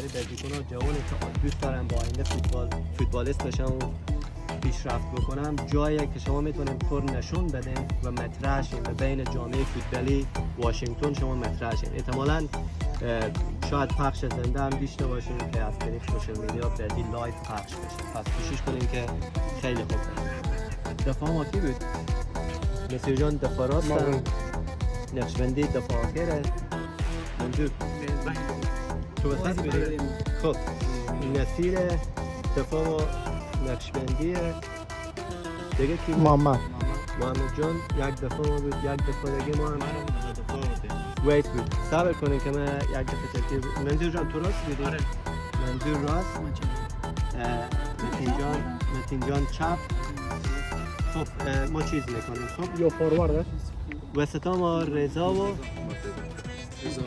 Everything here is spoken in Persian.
برای بازیکن‌ها جوانی که دوست دارن با آینده فوتبالیست بشن و پیشرفت بکنم، جایی که شما میتونید پر نشون بدین و مطرح شین و بین جامعه فوتبالی واشنگتن شما مطرح شین. احتمالاً شاید پخش زنده هم داشته باشین که از طریق سوشال میدیا بعدی لایو پخش بشه. پس کوشش کنین که خیلی خوب بشه. دفاع ما کی بود؟ نصیر جان دفاع راست، نقشبندی دفاع آخره. منجور تو بسید بودی؟ خب نصیر دفاع ما نقشبندیه دیگه کی بود؟ محمد جان یک دفعه ما بود، یک دفعه دیگه ما هم ویت بود. صبر کنین که من یک دفعه ترتیب. منظور جان تو راست بودی؟ آره. منظور راست، متین جان چپ. خب ما چیز میکنیم. خب یا فوروارد وسطا ما رضا و رضا